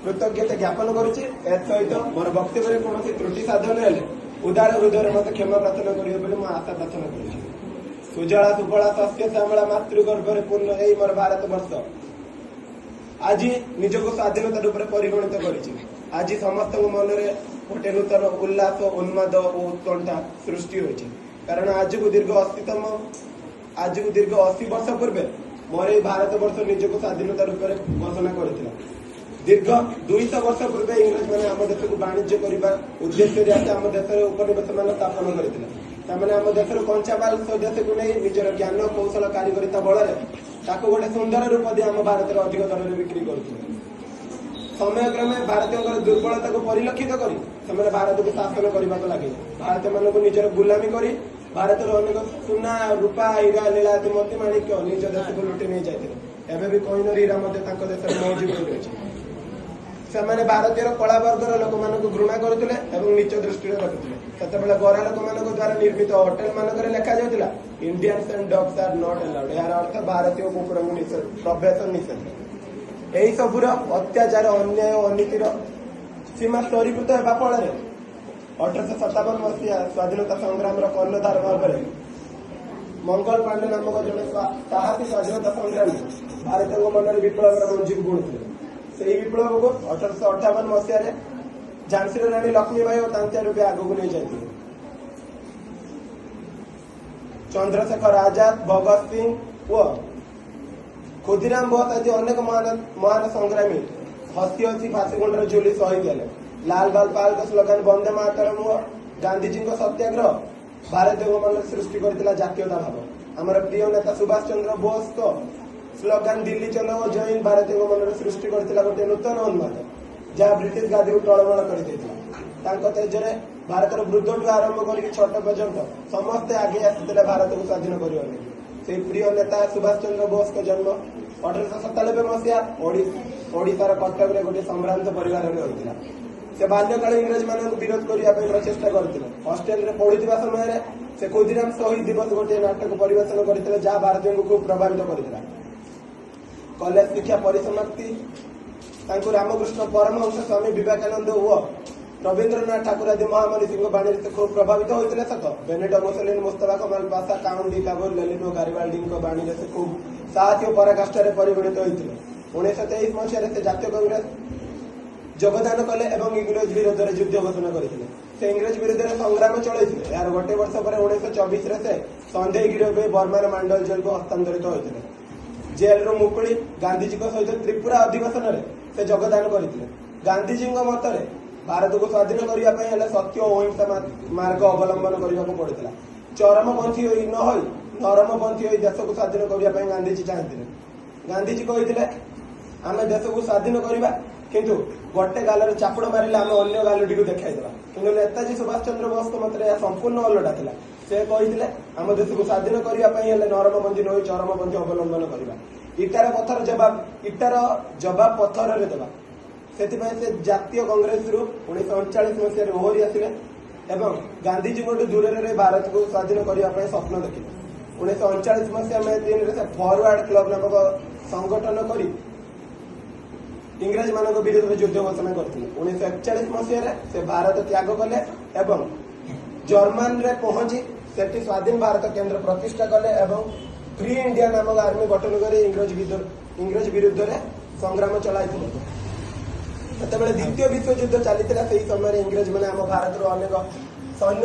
कृतज्ञता ज्ञापन करुच्ची सहित मोर वक्तव्य कौन त्रुटि साधन हेले उदार हृदय मत क्षमा प्रार्थना करेंगे आशा प्रार्थना कर सुजला सुफला शस्य श्यामला मातृगर्भरे पूर्ण यही मोर भारत वर्ष आज निजक स्वाधीनता रूप में परिगणित कर समस्त मन में गोटे नूतन उल्लास उन्माद और उत्कंठा सृष्टि होती कारण आज को दीर्घ 80 वर्ष पूर्व मोर ये भारत वर्ष निजक स्वाधीनता रूप में घोषणा करथिला दीर्घ 200 वर्ष पूर्व इंग्रज मैंने आम देश को वाणिज्य करने उद्देश्य आम देश उपनिवेश मान स्थापन करते आम देश कंचा माल स्वदेश को नहीं निजर ज्ञान कौशल कारीगरिता बल गोटे सुंदर रूप दे आम भारत अधिक दर में बिक्री करते समय क्रमे भारतीय दुर्बलता को परिलक्षित कर भारत को शासन करने को लगे भारत मान को निजर गुलामी कर भारत अनेक सुना रूपा हीरा लीलावती मोती माणिक्य निज देश को लुटि नहीं जाते एवं भी कोहिनूर हीरा देश मौजूद रही से भारतीय कला वर्गर लोक मान घृणा करते नीच दृष्टि रखुते से गोरा लोक मान द्वारा निर्मित होटेल मानक लिखा जाता Indians and dogs are not allowed यार अर्थ भारतीय कुकुर प्रवेश निषेध यही सबूर अत्याचार अन्याय अनीतिर सीमा स्तरीकृत होगा फल 1857 मसीहा स्वाधीनता संग्राम कर्णधार भाव में मंगल पांडे नामक जड़े साहसी स्वाधीनता संग्रामी भारतीय मन में विप्लव मंजी बुणुते से विप्लव को 1858 मसीह झांसी राणी लक्ष्मीबाई और तांत्या रूपे आगक नहीं जाती चंद्रशेखर आजाद भगत सिंह व खुदीराम बोस आदि अनेक महान संग्रामी हसी हसी फांसीकुंडर झुली शहीद हेले लाल बाल पाल का स्लोगान वंदे मातरम व गांधीजी सत्याग्रह भारतीय मन सृष्टि करथिला जातीयता भाव आमर प्रिय नेता सुभाष चंद्र बोस को स्लोगान दिल्ली चलो और जय हिंद भारतीय मन सृष्टि करथिला गोटे नूतन उन्माद जहाँ ब्रिटिश गादी को टलमल कर तेजरे भारत वृद्धठू आरंभ कर छोट पर्यंत समस्ते आगे आसते भारत को स्वाधीन करने से प्रिय नेता सुभाष चंद्र बोस का जन्म 1897 मसीहा ओडिशार कटक में गोटे संभ्रांत परिवार में होता से बाल्यकाल इंग्रज मान विरोध करने प्रचेषा करते हस्टेल में पढ़ुवा समय से खुदीराम शहीद दिवस गोटे नाटक परिवेशन करते जहाँ भारतीय को खूब प्रभावित करता कॉलेज शिक्षा परिसमाप्ति रामकृष्ण परमहंस स्वामी विवेकानंद व रवींद्रनाथ ठाकुर आदि महामनी सिंह बाणी से खूब प्रभावित होते सत बेनेटो मुसोलिनी मुस्तफा कमाल पाशा काउंट डिकागो लेनिनो गारिबाल्डी बाणी से खूब साहसी और पराकाष्ठार परिगणित होते 1923 मसीह से जातीय कांग्रेस योगदान कले इंग्रज विरोध में युद्ध घोषणा करते से इंग्रज विरोध में संग्राम चलते यार गोटे वर्ष पर 1924 से सन्देहगिरी बर्मार मांडल जेल को हस्तांतरित होते जेल रू मुकुड़ी गांधीजी सहित त्रिपुरा अधिवेशन से योगदान करते गांधीजी मत भारत को स्वाधीन करने सत्य और अहिंसा मार्ग अवलंबन करने को पड़ता चरमपंथी न हो नरमपंथी देश को स्वाधीन करने गांधीजी चाहते गांधीजी कहते आम देश को स्वाधीन करवा किंतु गोटे गाल चापुड़ मारे आम अन्य गालटी को देखाईदेवा कि नेताजी सुभाष चंद्र बोस मत संपूर्ण अलटा था से कहते आम देश को स्वाधीन करने नरमपंथी न चरमपंथी अवलंबन करवा इटार जवाब पत्थर देवा से जातीय कांग्रेस रु 1939 मसीह ओहरी आसिले गांधीजी दूर में भारत को स्वाधीन करने स्वप्न देखिले 1939 मसीहा मे 3 से फॉरवर्ड क्लब नामक संगठन कर इंग्रज मान विरोध में युद्ध घोषणा करते 1941 मसीह से भारत त्याग कले जर्मन रे पहुंची सेठी स्वाधीन भारत केंद्र प्रतिष्ठा कले फ्री इंडिया नामक आर्मी गठन कर इंग्रज विरुद्ध में संग्राम चलाई द्वितीय विश्व युद्ध चली समय इंग्रज मैंने आम भारत अनेक सैन्य